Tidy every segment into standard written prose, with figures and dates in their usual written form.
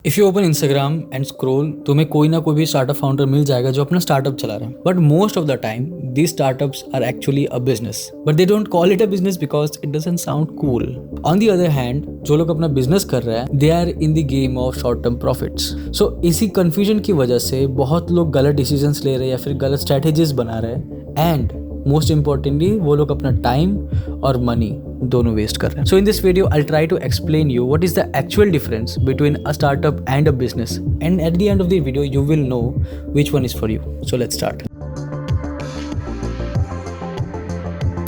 If you open Instagram and scroll तुम्हें कोई ना कोई भी स्टार्टअप फाउंडर मिल जाएगा जो अपना स्टार्टअप चला रहा है. But most of the time these startups are actually a business, but they don't call it a business because it doesn't sound cool. On the other hand जो लोग अपना बिजनेस कर रहे हैं they are in the game of short term profits. So इसी confusion की वजह से बहुत लोग गलत डिसीजंस ले रहे हैं या फिर गलत स्ट्रेटेजीज बना रहे हैं एंड मोस्ट इंपॉर्टेंटली वो लोग अपना टाइम और मनी दोनों वेस्ट कर रहे हैं. So in this video I try to explain you what is the actual difference between a startup and a business and at the end of the video you will know which one is for you. So let's start.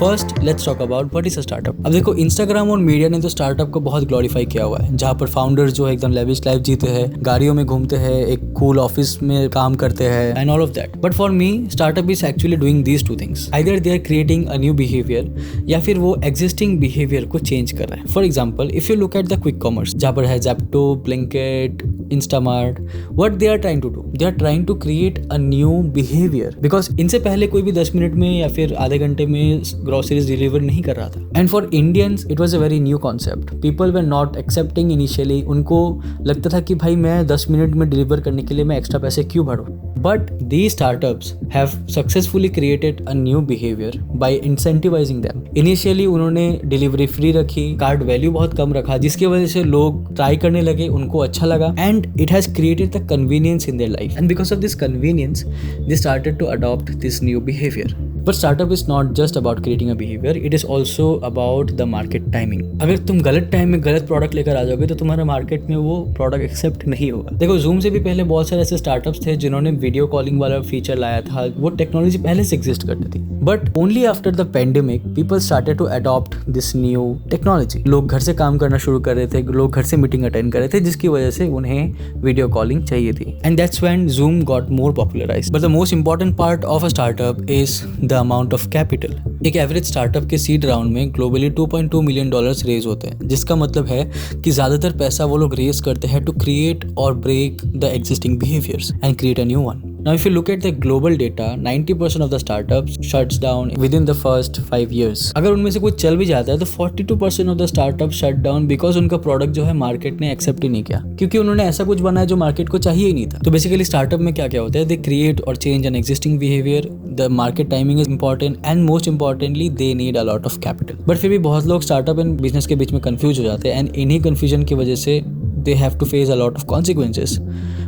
First let's talk about what is a startup. अब देखो Instagram और media ने तो startup को बहुत glorify किया हुआ है, जहाँ पर फाउंडर्स जो है एकदम लेविश लाइफ जीते हैं, गाड़ियों में घूमते हैं, एक कूल ऑफिस में काम करते हैं and all of that. But for me startup is actually doing these two things. Either they are creating a new behaviour या फिर वो एग्जिस्टिंग बिहेवियर को चेंज कर रहे हैं. For example if you look at the quick commerce जहाँ पर है Zepto, Blinkit, Instamart, what they are trying to do, they are trying to create a new behaviour because इनसे पहले कोई भी 10 मिनट में या फिर आधे घंटे में ग्रोसरीज डिलीवर नहीं कर रहा था. And for Indians it was a very new concept. People were not accepting initially. उनको लगता था कि भाई मैं 10 मिनट में डिलीवर करने के लिए मैं एक्स्ट्रा पैसे क्यों भरूं. But the startups have successfully created a new behaviour by incentivising them. Initially उन्होंने डिलीवरी फ्री रखी, कार्ड वैल्यू बहुत कम रखा, जिसकी वजह से लोग ट्राई करने लगे, उनको अच्छा लगा and it has created the convenience in their life. And because of this convenience they started to adopt this new behaviour. But startup is not just about creating a behavior, it is also about the market timing. अगर तुम गलत time में गलत product लेकर आ जाओगे तो तुम्हारा market में वो प्रोडक्ट एक्सेप्ट नहीं होगा. देखो Zoom से भी पहले बहुत सारे ऐसे स्टार्टअप्स थे जिन्होंने वीडियो कॉलिंग वाला फीचर लाया था. वो टेक्नोलॉजी पहले से एग्जिस्ट करती थी. But only after the pandemic people started to adopt this new technology. लोग घर से काम करना शुरू कर रहे थे, लोग घर से मीटिंग अटेंड कर रहे थे, जिसकी वजह से उन्हें वीडियो कॉलिंग चाहिए थी. And that's when Zoom got more popularised. But the most important part of a startup is the amount of capital. एक एवरेज स्टार्टअप के सीड राउंड में ग्लोबली $2.2 मिलियन रेज होते हैं, जिसका मतलब है कि ज्यादातर पैसा वो लोग रेज करते हैं टू क्रिएट और break the existing behaviours and create a new one. Now if you look at the global data, 90% of the startups shuts down within the first 5 years. अगर उनमें से कोई चल भी जाता है तो 42% of the startups shut down because उनका प्रोडक्ट जो है मार्केट ने एक्सेप्ट ही नहीं किया, क्योंकि उन्होंने ऐसा कुछ बनाया जो मार्केट को चाहिए ही नहीं था. तो बेसिकली स्टार्टअप में क्या क्या होता है, दे क्रिएट और change an existing behaviour, the market timing is important and most importantly they need a lot of capital. But फिर भी बहुत लोग स्टार्टअप एंड बिजनेस के बीच में कंफ्यूज हो जाते हैं एंड इन्हीं कंफ्यूजन की वजह से they have to face a lot of consequences,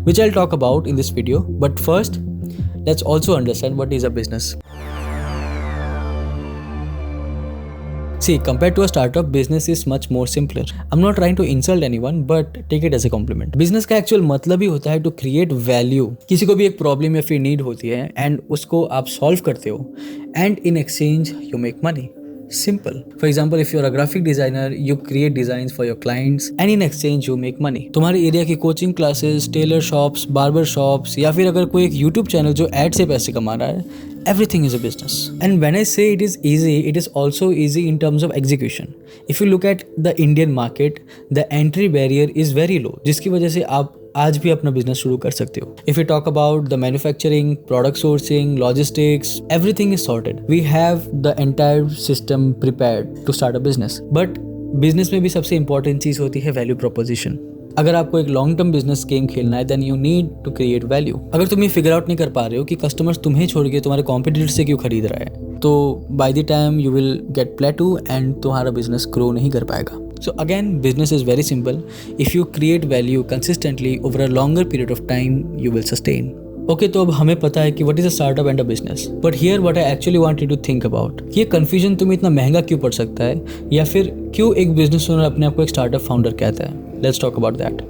which I'll talk about in this video. But first, let's also understand what is a business. See, compared to a startup, business is much more simpler. I'm not trying to insult anyone, but take it as a compliment. Business का actual मतलब ही होता है to create value. किसी को भी एक problem या फिर need होती है and उसको आप solve करते हो and in exchange you make money. Simple. For example, if you're a graphic designer, you create designs for your clients and in exchange you make money. तुम्हारे एरिया की coaching classes, tailor shops, barber shops या फिर अगर कोई एक YouTube channel जो add से पैसे कमा रहा है, everything is a business. And when I say it is easy, it is also easy in terms of execution. If you look at the Indian market, the entry barrier is very low, जिसकी वजह से आप आज भी अपना business शुरू कर सकते हो. If we talk about the manufacturing, product sourcing, logistics, everything is sorted. We have the entire system prepared to start a business. But business में भी सबसे इंपॉर्टेंट चीज होती है वैल्यू प्रोपोजिशन. अगर आपको एक लॉन्ग टर्म बिजनेस गेम खेलना है then you need to create value. अगर तुम ये फिगर आउट नहीं कर पा रहे हो कि कस्टमर्स तुम्हें छोड़ के तुम्हारे कॉम्पिटिटर से क्यों खरीद रहा है, तो by the time you will get प्लेटू and तुम्हारा बिजनेस ग्रो नहीं कर पाएगा. So again, business is very simple. If you create value consistently over a longer period of time, you will sustain. Okay, तो अब हमें पता है कि what is a startup and a business. But here what I actually want you to think about, कि ये confusion तुम्हें इतना महंगा क्यों पड़ सकता है या फिर क्यों एक बिजनेस ओनर अपने आप को एक स्टार्टअप फाउंडर कहता है. Let's talk about that.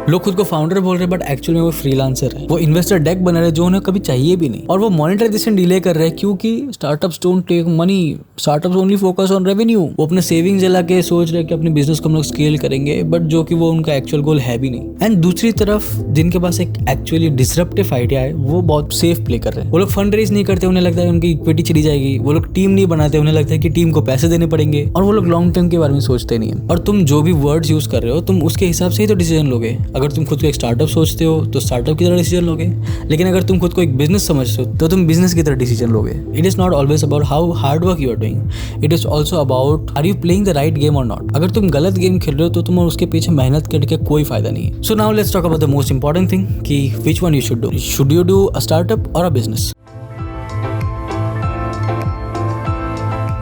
लोग खुद को फाउंडर बोल रहे हैं बट एक्चुअली में वो फ्रीलांसर है. वो इन्वेस्टर डेक बना रहे जो उन्हें कभी चाहिए भी नहीं, और वो मोनेटाइजेशन डिले कर रहे हैं क्योंकि startups don't take money. Startups only focus on revenue. वो अपने सेविंग्स जला के सोच रहे हैं कि अपने बिजनेस को हम लोग स्केल करेंगे, बट जो कि वो उनका एक्चुअल गोल है भी नहीं. एंड दूसरी तरफ जिनके पास एक एक्चुअली डिसरप्टिव आइडिया है वो बहुत सेफ प्ले कर रहे हैं. वो लोग फंड रेज नहीं करते, उन्हें लगता है उनकी इक्विटी चली जाएगी. वो लोग टीम नहीं बनाते, उन्हें लगता है कि टीम को पैसे देने पड़ेंगे, और वो लोग लॉन्ग टर्म के बारे में सोचते नहीं है. और तुम जो भी वर्ड्स यूज कर रहे हो तुम उसके हिसाब से ही तो डिसीजन लोगे. अगर तुम खुद को एक स्टार्टअप सोचते हो तो स्टार्टअप की तरह डिसीजन लोगे, लेकिन अगर तुम खुद को एक बिजनेस समझते हो तो तुम बिजनेस की तरह डिसीजन लोगे. It is not always about how hard work you are doing. It is also about are you playing the right game or not. अगर तुम गलत गेम खेल रहे हो तो तुम उसके पीछे मेहनत करके कोई फायदा नहीं है. So now let's talk about the most important thing कि which one you should do. Should you do a startup or a business?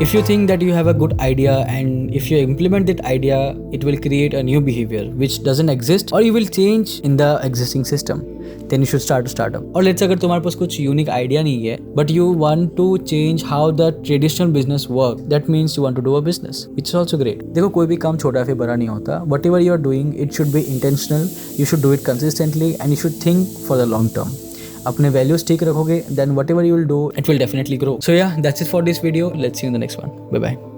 If you think that you have a good idea and if you implement that idea, it will create a new behavior which doesn't exist or you will change in the existing system, then you should start a startup. और let's say अगर तुम्हारे पास कुछ unique idea नहीं है but you want to change how the traditional business work, that means you want to do a business, which is also great. देखो कोई भी काम छोटा फिर बड़ा नहीं होता. Whatever you are doing, it should be intentional, you should do it consistently and you should think for the long term. अपने वैल्यूज ठीक रखोगे, then whatever you will do, it will definitely grow. So yeah, that's it for this video. Let's see you in the next one. Bye bye.